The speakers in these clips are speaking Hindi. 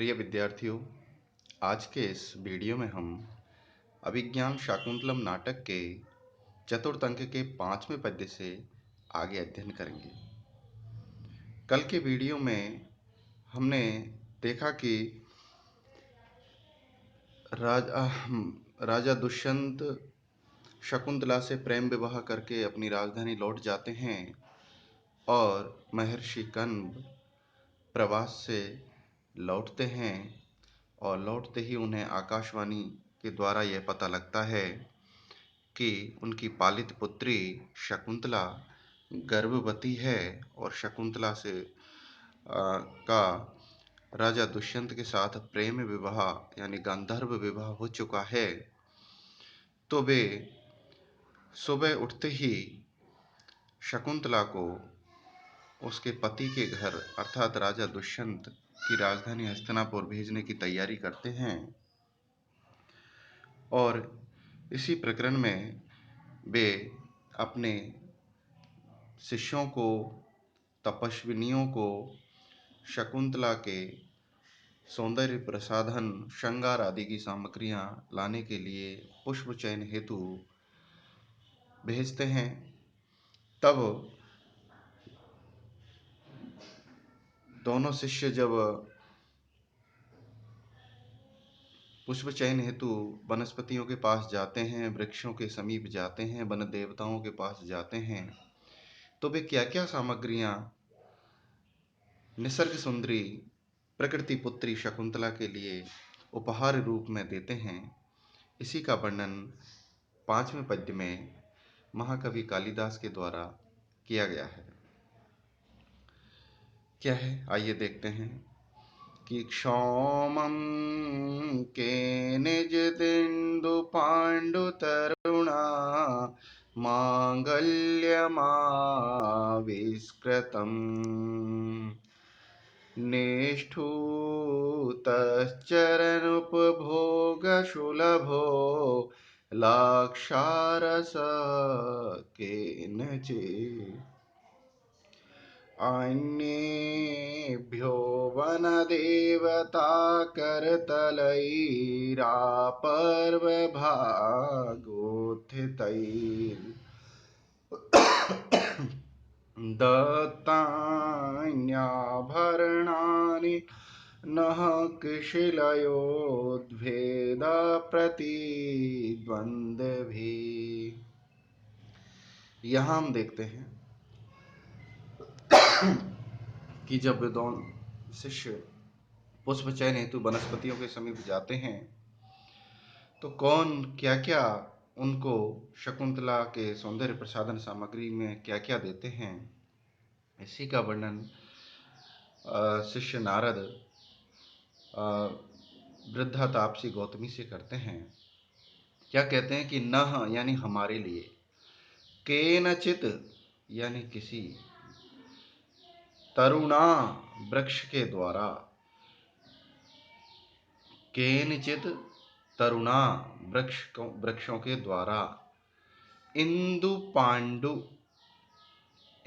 प्रिय विद्यार्थियों, आज के इस वीडियो में हम अभिज्ञान शाकुंतलम नाटक के चतुर्थ अंक के 5वें पद्य से आगे अध्ययन करेंगे। कल के वीडियो में हमने देखा कि राजा दुष्यंत शकुंतला से प्रेम विवाह करके अपनी राजधानी लौट जाते हैं और महर्षि कण्व प्रवास से लौटते हैं और लौटते ही उन्हें आकाशवाणी के द्वारा यह पता लगता है कि उनकी पालित पुत्री शकुंतला गर्भवती है और शकुंतला से का राजा दुष्यंत के साथ प्रेम विवाह यानी गांधर्व विवाह हो चुका है। तो वे सुबह उठते ही शकुंतला को उसके पति के घर अर्थात राजा दुष्यंत की राजधानी हस्तिनापुर भेजने की तैयारी करते हैं और इसी प्रकरण में वे अपने शिष्यों को, तपस्विनियों को शकुंतला के सौंदर्य प्रसाधन, श्रृंगार आदि की सामग्रियां लाने के लिए पुष्प चयन हेतु भेजते हैं। तब दोनों शिष्य जब पुष्प चयन हेतु वनस्पतियों के पास जाते हैं, वृक्षों के समीप जाते हैं, वन देवताओं के पास जाते हैं, तो वे क्या क्या सामग्रियां निसर्ग सुंदरी प्रकृति पुत्री शकुंतला के लिए उपहार रूप में देते हैं, इसी का वर्णन 5वें पद्य में महाकवि कालिदास के द्वारा किया गया है। क्या है, आइए देखते हैं कि क्षौमं के निज दिंदु पांडु तरुणा मांगल्यमाविष्कृतम् निष्ठुतश्चरणोपभोगसुलभो लाक्षारस केनचित् अन्येभ्यो दत्तान्याभरणानि नः कुशिलयोद्भेद प्रतिद्वन्द्विभिः। यहाँ हम देखते हैं कि जब दोनों शिष्य पुष्प चयन हेतु वनस्पतियों के समीप जाते हैं तो कौन क्या क्या उनको शकुंतला के सौंदर्य प्रसाधन सामग्री में क्या क्या देते हैं, इसी का वर्णन शिष्य नारद वृद्धा तापसी गौतमी से करते हैं। क्या कहते हैं कि नह यानी हमारे लिए, केनचित यानी किसी, तरुणा वृक्ष के द्वारा, केनचित तरुणा वृक्षों के द्वारा, इंदु पांडु,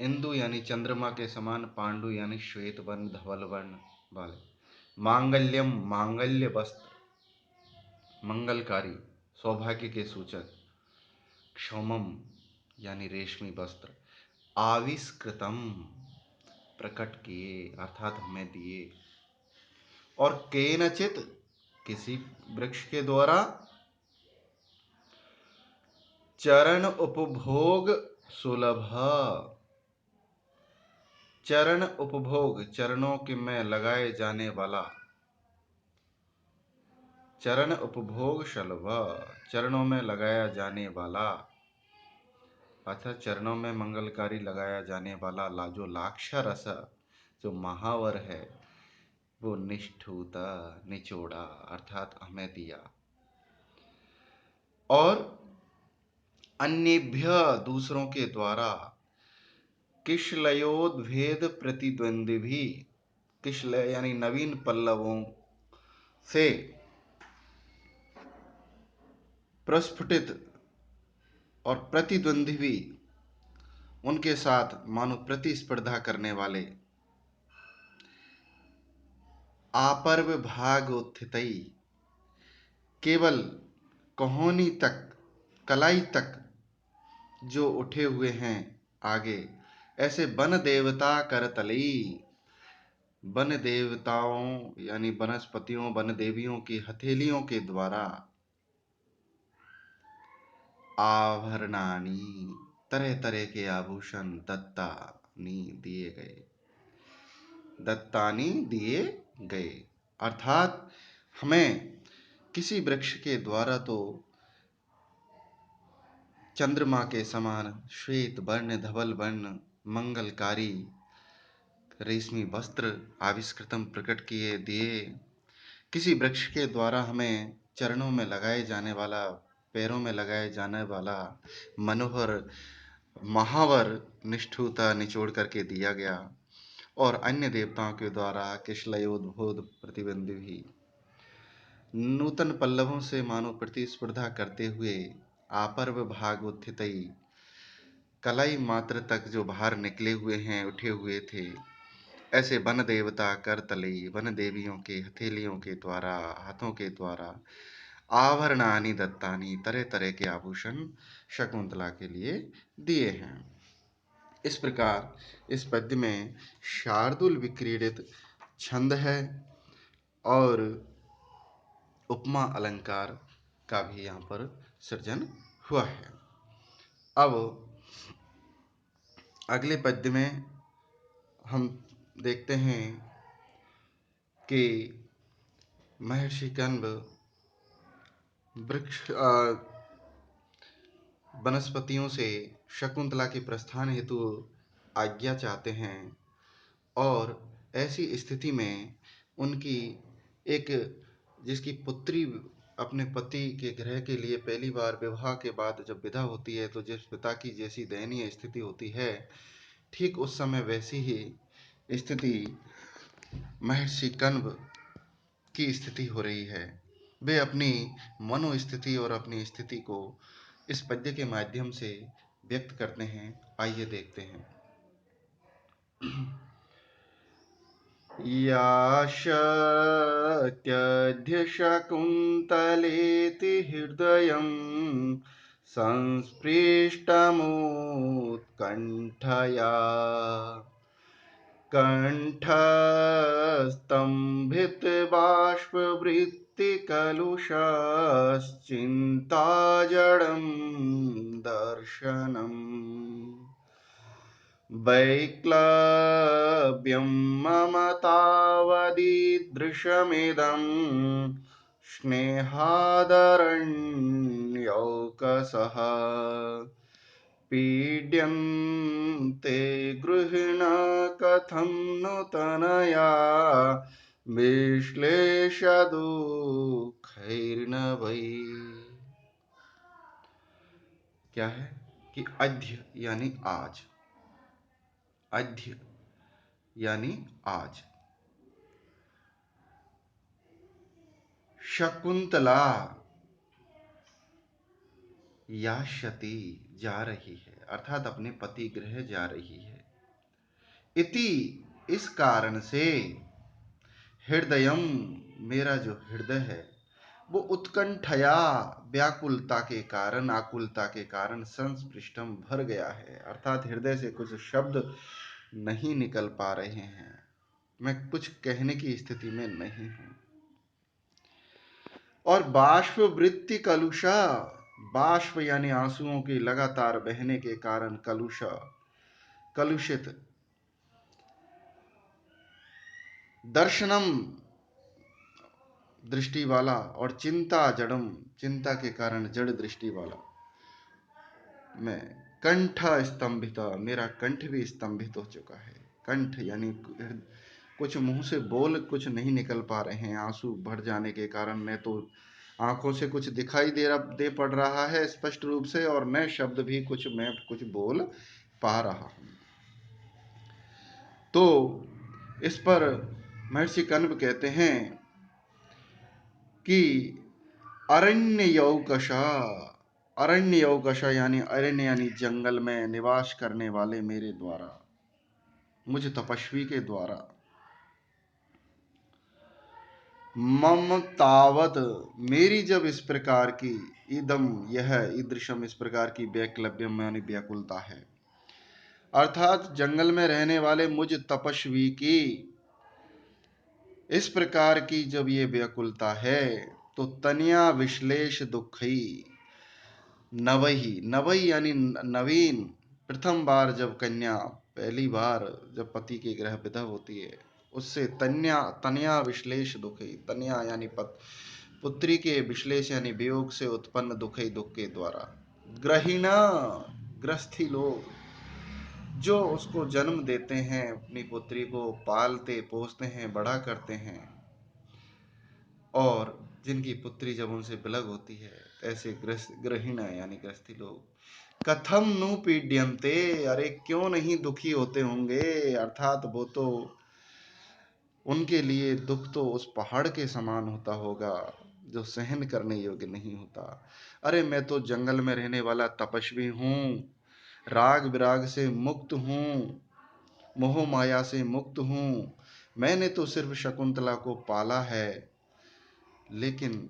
इंदु यानी चंद्रमा के समान, पांडु यानी श्वेत वर्ण धवल वर्ण वाले, मांगल्यम मांगल्य वस्त्र, मंगलकारी सौभाग्य के सूचक, क्षौमम यानी रेशमी वस्त्र, आविष्कृतम प्रकट किए अर्थात हमें दिए, और केनचित किसी वृक्ष के द्वारा, चरण उपभोग सुलभ, चरण उपभोग चरणों के में लगाए जाने वाला, चरण उपभोग शलभ चरणों में लगाया जाने वाला, अर्थात चरणों में मंगलकारी लगाया जाने वाला जो लाक्षारस, जो महावर है, वो निष्ठुता निचोड़ा अर्थात हमें दिया, और अन्येभ्य दूसरों के द्वारा, किशलयोद्भेद प्रतिद्वंद्वी भी, किशलय यानी नवीन पल्लवों से प्रस्फुटित और प्रतिद्वंद्वी भी, उनके साथ मानो प्रतिस्पर्धा करने वाले आपर्व भाग उत्थितई, केवल कहोनी तक, कलाई तक जो उठे हुए हैं आगे, ऐसे वन देवता करतली, वन देवताओं यानी वनस्पतियों, वन देवियों की हथेलियों के द्वारा आभरणानी, तरह तरह के आभूषण, दत्तानी दिए गए, दत्तानी दिए गए। अर्थात हमें किसी वृक्ष के द्वारा तो चंद्रमा के समान श्वेत वर्ण, धवल वर्ण, मंगलकारी रेशमी वस्त्र आविष्कृतम प्रकट किए दिए, किसी वृक्ष के द्वारा हमें चरणों में लगाए जाने वाला, पैरों में लगाए जाने वाला मनोहर महावर निष्ठुता निचोड़ करके दिया गया, और अन्य देवताओं के द्वारा किशलयोद्भोद प्रतिबंध भी नूतन पल्लवों से मानो प्रतिस्पर्धा करते हुए आपर्व भाग उत्थितई, कलाई मात्र तक जो बाहर निकले हुए हैं, उठे हुए थे, ऐसे वन देवता करतली, वन देवियों के हथेलियों के द्वारा, हाथों के द्वारा आभरणानि दत्तानी, तरह तरह के आभूषण शकुंतला के लिए दिए हैं। इस प्रकार इस पद्य में शार्दुल विक्रीडित छंद है और उपमा अलंकार का भी यहाँ पर सृजन हुआ है। अब अगले पद्य में हम देखते हैं कि महर्षि कण्व वृक्ष वनस्पतियों से शकुंतला के प्रस्थान हेतु आज्ञा चाहते हैं, और ऐसी स्थिति में उनकी एक, जिसकी पुत्री अपने पति के गृह के लिए पहली बार विवाह के बाद जब विदा होती है, तो जिस पिता की जैसी दयनीय स्थिति होती है, ठीक उस समय वैसी ही स्थिति महर्षि कण्व की स्थिति हो रही है। वे अपनी मनोस्थिति और अपनी स्थिति को इस पद्य के माध्यम से व्यक्त करते हैं। आइए देखते हैं। या शक्यद्य शकुन्तलेति हृदयं संस्पृष्टमुत्कण्ठया, कण्ठस्तम्भितबाष्पवृत्तिकलुषश्चिन्ताजडं दर्शनम्, वैक्लव्यं मम तावदीदृशमिदं स्नेहादरण्यौकसः, पीड्यन्ते गृहिण कथं नु तनया विश्लेषदुःखैर्न वै। क्या है कि अद्य यानी आज, अद्य यानी आज, शकुंतला यास्यति जा रही है, अर्थात अपने पति गृह जा रही है। इति इस कारण से, हृदयम मेरा जो हृदय है वो उत्कंठया व्याकुलता के कारण, आकुलता के कारण, संस्पृष्टम भर गया है, अर्थात हृदय से कुछ शब्द नहीं निकल पा रहे हैं, मैं कुछ कहने की स्थिति में नहीं हूं। और बाष्प वृत्ति कलुषा, बाष्प यानी आंसुओं की लगातार बहने के कारण कलुषा, कलुषित, दर्शनम दृष्टि वाला, और चिंता जड़म चिंता के कारण जड़ दृष्टि वाला, मैं कंठ स्तंभित, मेरा कंठ भी स्तंभित हो चुका है। कंठ यानी कुछ मुंह से बोल कुछ नहीं निकल पा रहे हैं, आंसू भर जाने के कारण, न तो आंखों से कुछ दिखाई दे पड़ रहा है स्पष्ट रूप से, और न शब्द भी कुछ मैं कुछ बोल पा रहा हूं। तो इस पर महर्षि कण्व कहते हैं कि अरण्यौकशा, अरण्यौकशा यानी अरण्य यानी जंगल में निवास करने वाले मेरे द्वारा, मुझ तपस्वी के द्वारा, मम तावत, मेरी जब इस प्रकार की, इदम यह, ईदृशम इस प्रकार की, वैक्लव्यम यानी व्याकुलता है, अर्थात जंगल में रहने वाले मुझ तपस्वी की इस प्रकार की जब ये व्याकुलता है, तो तनिया विश्लेष दुखई, नवही, नवही यानी नवीन, प्रथम बार जब कन्या, पहली बार जब पति के गृह विदा होती है, उससे तन्या, तनया विश्लेष दुखी, तनया यानी पुत्री के विश्लेष यानी वियोग से उत्पन्न दुखई, दुख के द्वारा, ग्रहिणा ग्रस्थी लोग जो उसको जन्म देते हैं, अपनी पुत्री को पालते पोसते हैं, बड़ा करते हैं, और जिनकी पुत्री जब उनसे विलग होती है, ऐसे ग्रहिणा यानी ग्रस्थी लोग, कथम नु पीड्यन्ते, अरे क्यों नहीं दुखी होते होंगे, अर्थात वो तो, उनके लिए दुख तो उस पहाड़ के समान होता होगा जो सहन करने योग्य नहीं होता। अरे मैं तो जंगल में रहने वाला तपस्वी हूँ, राग विराग से मुक्त हूँ, मोह माया से मुक्त हूँ, मैंने तो सिर्फ शकुंतला को पाला है, लेकिन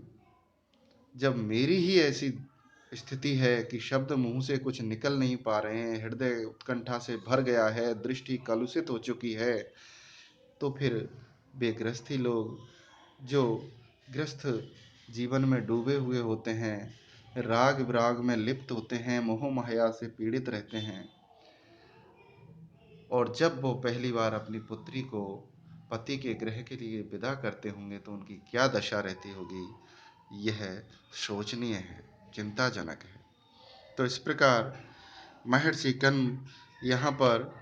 जब मेरी ही ऐसी स्थिति है कि शब्द मुंह से कुछ निकल नहीं पा रहे हैं, हृदय उत्कंठा से भर गया है, दृष्टि कलुषित हो चुकी है, तो फिर वे गृहस्थी लोग जो गृहस्थ जीवन में डूबे हुए होते हैं, राग विराग में लिप्त होते हैं, मोह माया से पीड़ित रहते हैं, और जब वो पहली बार अपनी पुत्री को पति के गृह के लिए विदा करते होंगे तो उनकी क्या दशा रहती होगी, यह शोचनीय है, चिंताजनक है। तो इस प्रकार महर्षि कण्व यहाँ पर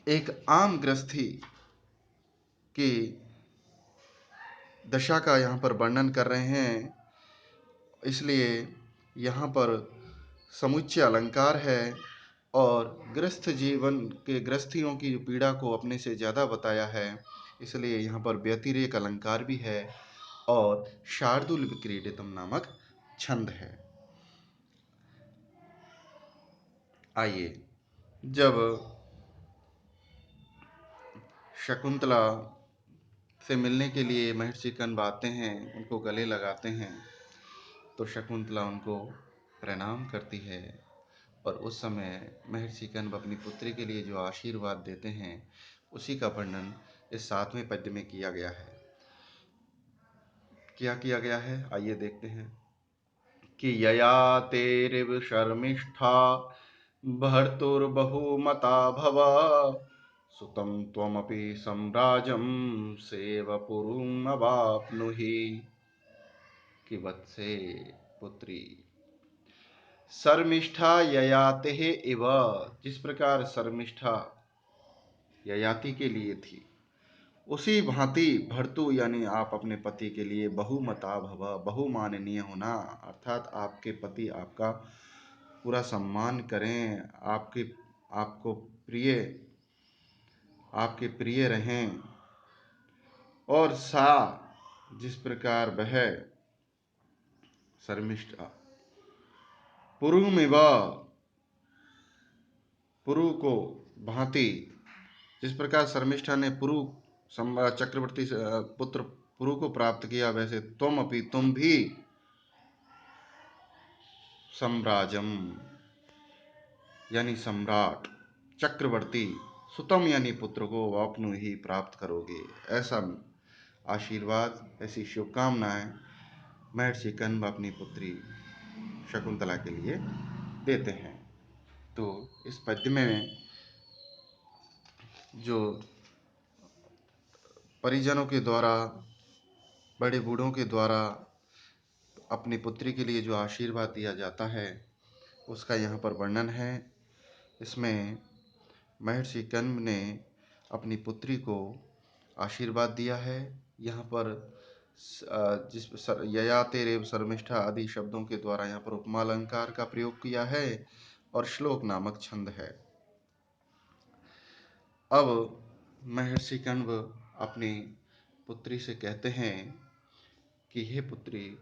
एक आम गृहस्थी की दशा का यहाँ पर वर्णन कर रहे हैं, इसलिए यहाँ पर समुच्चय अलंकार है, और गृहस्थ जीवन के गृहस्थियों की पीड़ा को अपने से ज़्यादा बताया है, इसलिए यहाँ पर व्यतिरेक अलंकार भी है, और शार्दूल विक्रीडितम नामक छंद है। आइए, जब शकुंतला से मिलने के लिए महर्षि कण्व आते हैं, उनको गले लगाते हैं, तो शकुंतला उनको प्रणाम करती है, और उस समय महर्षि कण्व अपनी पुत्री के लिए जो आशीर्वाद देते हैं, उसी का वर्णन इस 7वें पद्य में किया गया है। क्या किया गया है, आइए देखते हैं कि यया तेरिव शर्मिष्ठा भर्तुर्बहुमता भव, सुतं त्वमपि सम्राजं सेवपुरुमवाप्नुहि, कि वत्से पुत्री शर्मिष्ठा ययाते इव, जिस प्रकार शर्मिष्ठा ययाति के लिए थी, उसी भांति भर्तु यानी आप अपने पति के लिए बहुमता भव, बहुमाननीय होना, अर्थात आपके पति आपका पूरा सम्मान करें, आपको प्रिय, आपके प्रिय रहें, और सा, जिस प्रकार वह शर्मिष्ठा पुरुमिव, पुरु को भांति, जिस प्रकार शर्मिष्ठा ने पुरु चक्रवर्ती पुत्र पुरु को प्राप्त किया, वैसे तुम भी सम्राजम यानी सम्राट, चक्रवर्ती, सुतम यानी पुत्र को वापनु ही प्राप्त करोगे, ऐसा आशीर्वाद, ऐसी शुभकामनाएं महर्षि कण्व अपनी पुत्री शकुंतला के लिए देते हैं। तो इस पद्य में जो परिजनों के द्वारा, बड़े बूढ़ों के द्वारा अपनी पुत्री के लिए जो आशीर्वाद दिया जाता है, उसका यहाँ पर वर्णन है। इसमें महर्षि कण्व ने अपनी पुत्री को आशीर्वाद दिया है। यहाँ पर ययाते रेव शर्मिष्ठा आदि शब्दों के द्वारा यहाँ पर उपमा अलंकार का प्रयोग किया है, और श्लोक नामक छंद है। अब महर्षि कण्व अपनी पुत्री से कहते हैं कि हे पुत्री,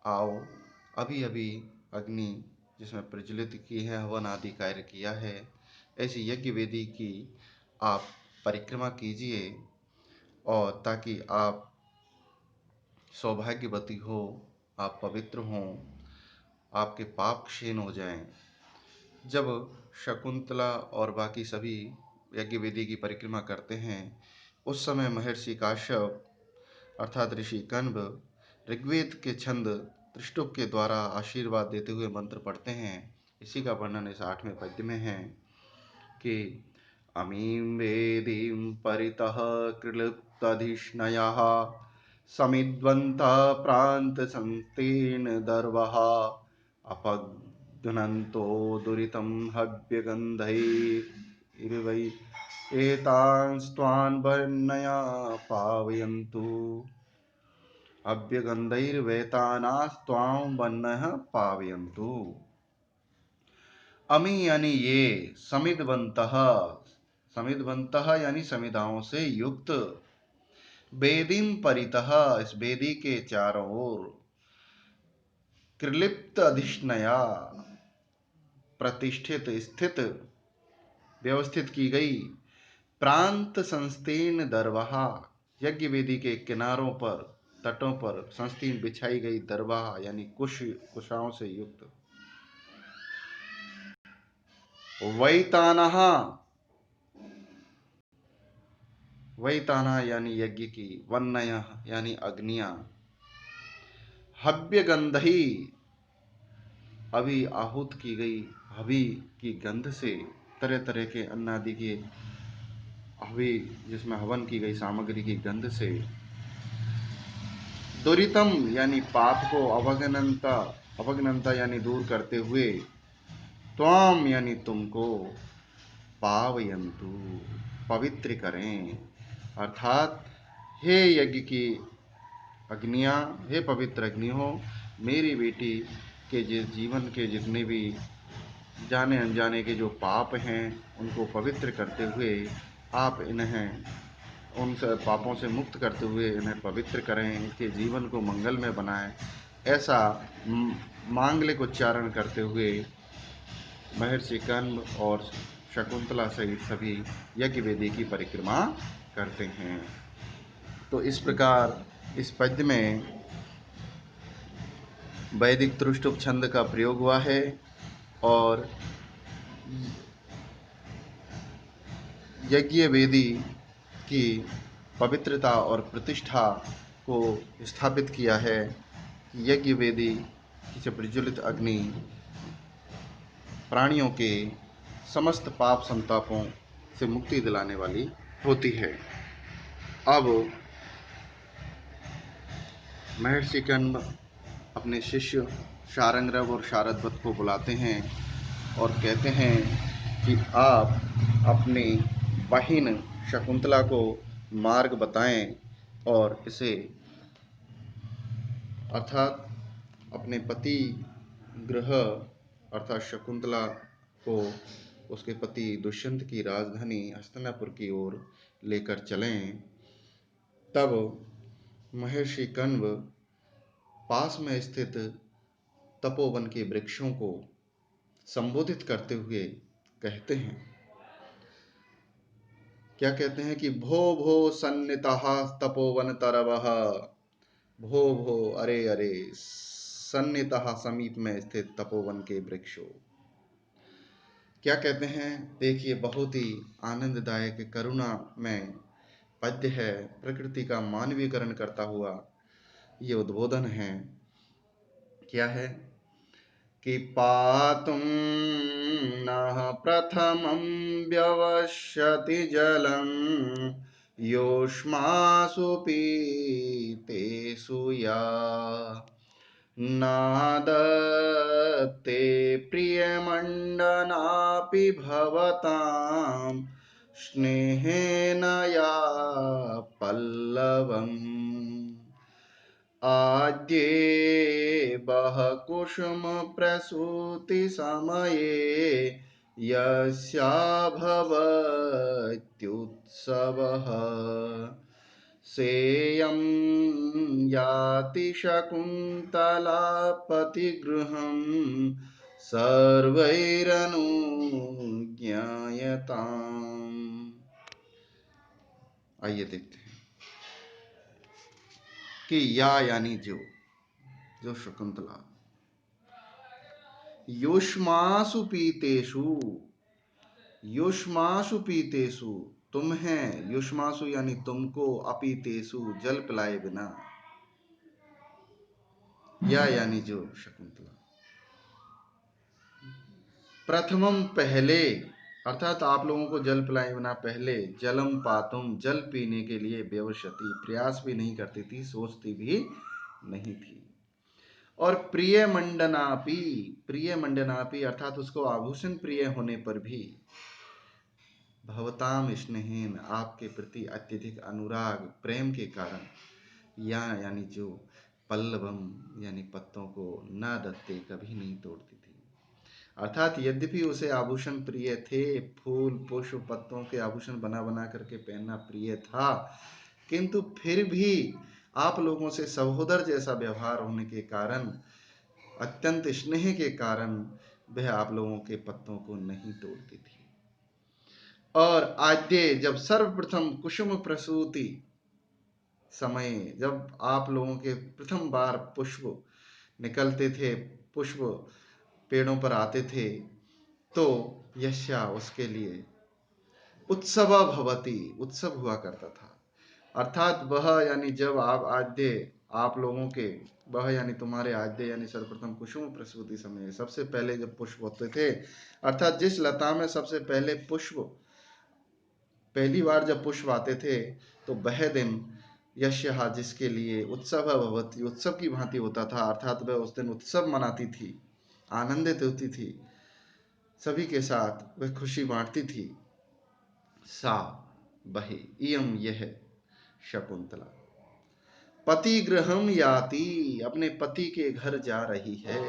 आओ, अभी अभी अग्नि जिसमें प्रज्वलित की है, हवन आदि कार्य किया है, ऐसी यज्ञ वेदी की आप परिक्रमा कीजिए, और ताकि आप सौभाग्यवती हो, आप पवित्र हों, आपके पाप क्षीण हो जाएं। जब शकुंतला और बाकी सभी यज्ञ वेदी की परिक्रमा करते हैं, उस समय महर्षि काश्यप अर्थात ऋषि कण्व ऋग्वेद के छंद त्रिष्टुप के द्वारा आशीर्वाद देते हुए मंत्र पढ़ते हैं। इसी का वर्णन इस 8वें पद्य में है कि अमीं वेदीं परितः कृलिप्तधिष्णयः समिद्वन्तः प्रान्तसंस्तीर्ण दर्वः अपघ्नन्तो दुरितं हव्यगन्धैर्वै एतांस्त्वान् वर्णया पावयन्तु। अव्यगन्धैर्वैतानास्त्वां वह्नयः पावयन्तु। अमी यानी ये, समिधवन्तः, समिधवन्तः यानी समिधाओं से युक्त, वेदीम परितः इस वेदी के चारों ओर, कृलिप्त अधिष्णया प्रतिष्ठित स्थित व्यवस्थित की गई, प्रांत संस्तीर्ण दरवाहा यज्ञ वेदी के किनारों पर तटों पर संस्तीर्ण बिछाई गई दरवाहा यानी कुशाओं से युक्त, वैतानहा, वैताना यानी यज्ञ की, वन्नय यानी अग्नियां, हव्यगंधही अभी आहूत की गई हवि की गंध से, तरह तरह के अन्न आदि के हवि जिसमें हवन की गई सामग्री की गंध से, दुरितम यानी पाप को, अवगनंता, अवगनंता यानी दूर करते हुए, त्वाम यानी तुमको, पावयंतु पवित्र करें, अर्थात हे यज्ञ की अग्नियां, हे पवित्र अग्नि हो, मेरी बेटी के जीवन के जितने भी जाने अनजाने के जो पाप हैं उनको पवित्र करते हुए आप इन्हें उन पापों से मुक्त करते हुए इन्हें पवित्र करें, इनके जीवन को मंगल में बनाएं। ऐसा मांगलिक उच्चारण करते हुए महर्षि कण्व और शकुंतला सहित सभी यज्ञ वेदी की परिक्रमा करते हैं। तो इस प्रकार इस पद्य में वैदिक त्रिष्टुप छंद का प्रयोग हुआ है और यज्ञ वेदी की पवित्रता और प्रतिष्ठा को स्थापित किया है कि यज्ञ वेदी से प्रज्वलित अग्नि प्राणियों के समस्त पाप संतापों से मुक्ति दिलाने वाली होती है। अब महर्षि कण्व अपने शिष्य शारंगरव और शारद्वत को बुलाते हैं और कहते हैं कि आप अपनी बहिन शकुंतला को मार्ग बताएं और इसे अर्थात अपने पति गृह अर्थात शकुंतला को उसके पति दुष्यंत की राजधानी हस्तिनापुर की ओर लेकर चलें। तब महर्षि कण्व पास में स्थित तपोवन के वृक्षों को संबोधित करते हुए कहते हैं, क्या कहते हैं कि भो भो सन्नितः तपोवन तरवः, भो भो अरे अरे, सन्नितः समीप में स्थित तपोवन के वृक्षों। क्या कहते हैं, देखिए बहुत ही आनंददायक करुणा में पद्य है, प्रकृति का मानवीकरण करता हुआ ये उद्बोधन है। क्या है कि पातुं नः प्रथमं व्यवस्यति जलं योष्मासु पीतेषु या नादत्ते प्रियमण्डनापि भवतां स्नेहेन या पल्लवम् आद्येवः कुसुमप्रसूतिसमये यस्याभवत्युत्सवः सेयं याति शकुन्तला पतिगृहं सर्वैरनुज्ञायताम्। आइए देखते हैं। कि या यानी जो शकुंतला युष्मासु पीतेषु, युष्मासु पीतेषु, तुम्हें, युष्मासु यानी तुमको, अपीतेषु जल पिलाए बिना, या यानी जो शकुंतला, प्रथमम पहले, अर्थात आप लोगों को जल पिलाए बिना पहले, जलम पातुम जल पीने के लिए व्यवशति प्रयास भी नहीं करती थी, सोचती भी नहीं थी। और प्रिय मंडनापि, प्रिय मंडनापि अर्थात उसको आभूषण प्रिय होने पर भी, भवताम स्नेहेन आपके प्रति अत्यधिक अनुराग प्रेम के कारण, या यानी जो पल्लवम यानी पत्तों को न दत्ते कभी नहीं तोड़ती थी। अर्थात यद्यपि उसे आभूषण प्रिय थे, फूल पुष्प पत्तों के आभूषण बना बना करके पहनना प्रिय था, किंतु फिर भी आप लोगों से सहोदर जैसा व्यवहार होने के कारण, अत्यंत स्नेह के कारण वह आप लोगों के पत्तों को नहीं तोड़ती थी। और आद्य जब सर्वप्रथम कुसुम प्रसूति समय, जब आप लोगों के प्रथम बार पुष्प निकलते थे, पुष्प पेड़ों पर आते थे, तो यस्या उसके लिए उत्सव भवति उत्सव हुआ करता था। अर्थात वह यानी जब आप आद्य, आप लोगों के, वह यानी तुम्हारे आद्य यानी सर्वप्रथम कुसुम प्रसूति समय सबसे पहले जब पुष्प होते थे, अर्थात जिस लता में सबसे पहले पुष्प, पहली बार जब पुष्प आते थे, तो वह दिन यश्या जिसके लिए उत्सव भवति उत्सव की भांति होता था, अर्थात वह उस दिन उत्सव मनाती थी, आनंदित होती थी, सभी के साथ वह खुशी बांटती थी। सा वही, इयम यह शकुंतला, पति गृहम याति अपने पति के घर जा रही है,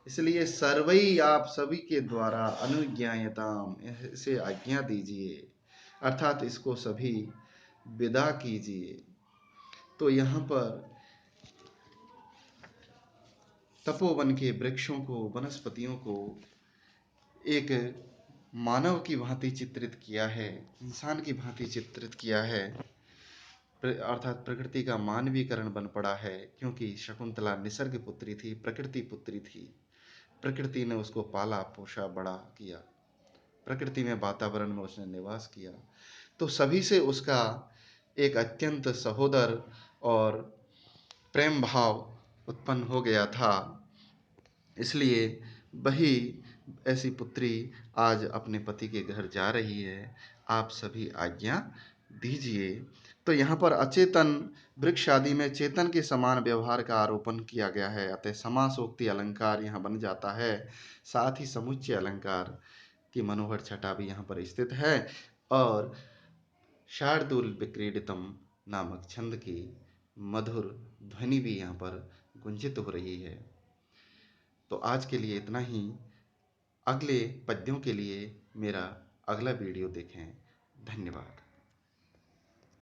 इसलिए सर्वई आप सभी के द्वारा अनुज्ञायताम इसे आज्ञा दीजिए, अर्थात इसको सभी विदा कीजिए। तो यहाँ पर तपोवन के वृक्षों को, वनस्पतियों को एक मानव की भांति चित्रित किया है, इंसान की भांति चित्रित किया है, अर्थात प्रकृति का मानवीकरण बन पड़ा है, क्योंकि शकुंतला निसर्ग पुत्री थी, प्रकृति पुत्री थी, प्रकृति ने उसको पाला पोषा बड़ा किया, प्रकृति में वातावरण में उसने निवास किया, तो सभी से उसका एक अत्यंत सहोदर और प्रेम भाव उत्पन्न हो गया था। इसलिए वही ऐसी पुत्री आज अपने पति के घर जा रही है, आप सभी आज्ञा दीजिए। तो यहाँ पर अचेतन वृक्ष आदि में चेतन के समान व्यवहार का आरोपण किया गया है, अतः समासोक्ति अलंकार यहाँ बन जाता है, साथ ही समुच्चय अलंकार की मनोहर छटा भी यहाँ पर स्थित है, और शार्दूल विक्रीडितम नामक छंद की मधुर ध्वनि भी यहाँ पर गुंजित हो रही है। तो आज के लिए इतना ही। अगले पद्यों के लिए मेरा अगला वीडियो देखें। धन्यवाद।